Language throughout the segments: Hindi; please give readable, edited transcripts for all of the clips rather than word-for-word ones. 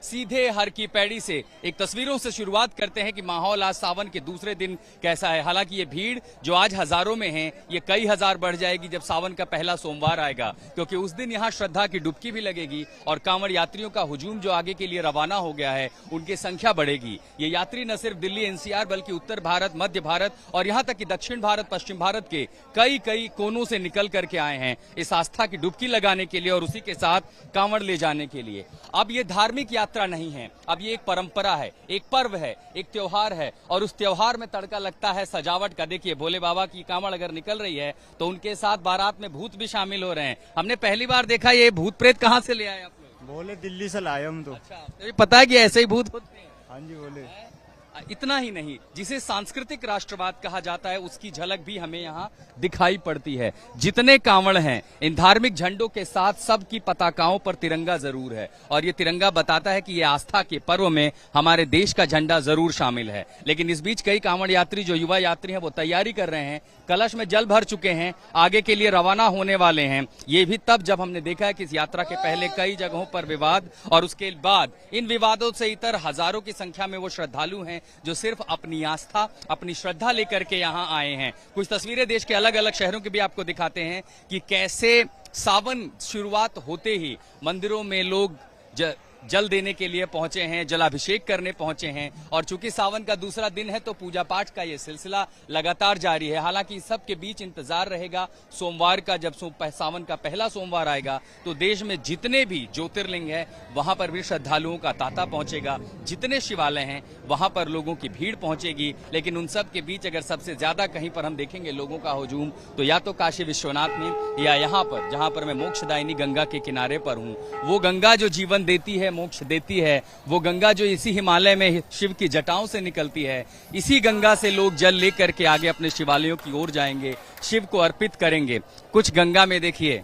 सीधे हर की पैड़ी से एक तस्वीरों से शुरुआत करते हैं कि माहौल आज सावन के दूसरे दिन कैसा है। हालांकि ये भीड़ जो आज हजारों में है, ये कई हजार बढ़ जाएगी जब सावन का पहला सोमवार आएगा, क्योंकि उस दिन यहाँ श्रद्धा की डुबकी भी लगेगी और कांवड़ यात्रियों का हुजूम जो आगे के लिए रवाना हो गया है, उनकी संख्या बढ़ेगी। ये यात्री न सिर्फ दिल्ली एनसीआर बल्कि उत्तर भारत, मध्य भारत और यहाँ तक कि दक्षिण भारत, पश्चिम भारत के कई कई कोनों से निकल करके आए हैं इस आस्था की डुबकी लगाने के लिए और उसी के साथ कांवड़ ले जाने के लिए। अब ये धार्मिक यात्रा नहीं है, अब ये एक परंपरा है, एक पर्व है, एक त्योहार है और उस त्योहार में तड़का लगता है सजावट का। देखिए, भोले बाबा की कांवड़ अगर निकल रही है तो उनके साथ बारात में भूत भी शामिल हो रहे हैं। हमने पहली बार देखा, ये भूत प्रेत कहाँ से ले आए आप लोग? बोले दिल्ली से लाए हम तो। अच्छा, तो पता है कि ऐसे ही भूत होते हैं? हाँ जी बोले। इतना ही नहीं, जिसे सांस्कृतिक राष्ट्रवाद कहा जाता है उसकी झलक भी हमें यहाँ दिखाई पड़ती है। जितने कांवड़ हैं, इन धार्मिक झंडों के साथ सबकी पताकाओं पर तिरंगा जरूर है और ये तिरंगा बताता है कि ये आस्था के पर्व में हमारे देश का झंडा जरूर शामिल है। लेकिन इस बीच कई कांवड़ यात्री जो युवा यात्री हैं वो तैयारी कर रहे हैं, कलश में जल भर चुके हैं, आगे के लिए रवाना होने वाले हैं। ये भी तब जब हमने देखा है कि इस यात्रा के पहले कई जगहों पर विवाद और उसके बाद इन विवादों से इतर हजारों की संख्या में वो श्रद्धालु हैं जो सिर्फ अपनी आस्था, अपनी श्रद्धा लेकर के यहाँ आए हैं। कुछ तस्वीरें देश के अलग अलग शहरों की भी आपको दिखाते हैं कि कैसे सावन शुरुआत होते ही मंदिरों में लोग जल देने के लिए पहुंचे हैं, जलाभिषेक करने पहुंचे हैं और चूंकि सावन का दूसरा दिन है तो पूजा पाठ का ये सिलसिला लगातार जारी है। हालांकि इस सब के बीच इंतजार रहेगा सोमवार का, जब सावन का पहला सोमवार आएगा तो देश में जितने भी ज्योतिर्लिंग है वहां पर भी श्रद्धालुओं का तांता पहुंचेगा, जितने शिवालय हैं वहां पर लोगों की भीड़ पहुंचेगी। लेकिन उन सब के बीच अगर सबसे ज्यादा कहीं पर हम देखेंगे लोगों का हुजूम तो या तो काशी विश्वनाथ में या यहाँ पर जहां पर मैं मोक्षदायिनी गंगा के किनारे पर हूँ। वो गंगा जो जीवन देती है, मोक्ष देती है, वो गंगा जो इसी हिमालय में शिव की जटाओं से निकलती है, इसी गंगा से लोग जल लेकर के आगे अपने शिवालयों की ओर जाएंगे, शिव को अर्पित करेंगे। कुछ गंगा में देखिए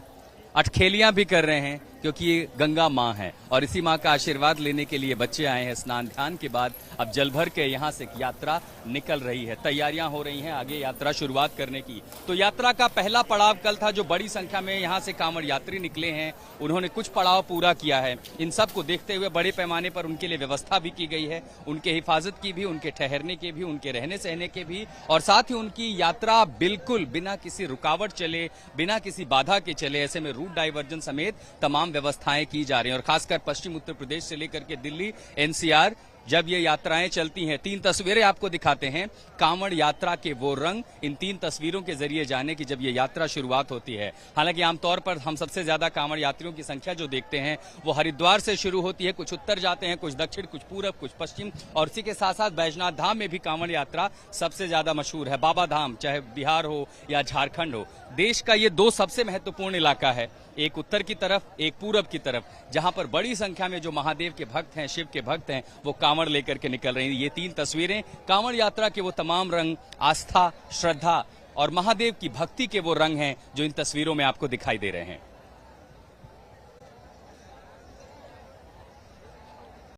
अटखेलियां भी कर रहे हैं क्योंकि ये गंगा माँ है और इसी माँ का आशीर्वाद लेने के लिए बच्चे आए हैं। स्नान ध्यान के बाद अब जल भर के यहाँ से यात्रा निकल रही है, तैयारियां हो रही हैं आगे यात्रा शुरुआत करने की। तो यात्रा का पहला पड़ाव कल था, जो बड़ी संख्या में यहाँ से कांवड़ यात्री निकले हैं, उन्होंने कुछ पड़ाव पूरा किया है। इन सब को देखते हुए बड़े पैमाने पर उनके लिए व्यवस्था भी की गई है, उनके हिफाजत की भी, उनके ठहरने के भी, उनके रहने सहने के भी और साथ ही उनकी यात्रा बिल्कुल बिना किसी रुकावट चले, बिना किसी बाधा के चले, ऐसे में रूट डाइवर्जन समेत तमाम व्यवस्थाएं की जा रही हैं। और खासकर पश्चिम उत्तर प्रदेश से लेकर के दिल्ली एनसीआर जब ये यात्राएं चलती हैं, 3 तस्वीरें आपको दिखाते हैं कांवड़ यात्रा के वो रंग इन 3 तस्वीरों के जरिए जाने की जब ये यात्रा शुरुआत होती है। हालांकि आमतौर पर हम सबसे ज्यादा कांवड़ यात्रियों की संख्या जो देखते हैं वो हरिद्वार से शुरू होती है, कुछ उत्तर जाते हैं, कुछ दक्षिण, कुछ पूरब, कुछ पश्चिम और इसी के साथ साथ बैजनाथ धाम में भी कांवड़ यात्रा सबसे ज्यादा मशहूर है। बाबा धाम चाहे बिहार हो या झारखंड हो, देश का ये 2 सबसे महत्वपूर्ण इलाका है, एक उत्तर की तरफ, एक पूरब की तरफ, जहां पर बड़ी संख्या में जो महादेव के भक्त हैं, शिव के भक्त हैं, वो कांवड़ लेकर के निकल रहे हैं। ये 3 तस्वीरें कांवड़ यात्रा के वो तमाम रंग, आस्था, श्रद्धा और महादेव की भक्ति के वो रंग हैं जो इन तस्वीरों में आपको दिखाई दे रहे हैं।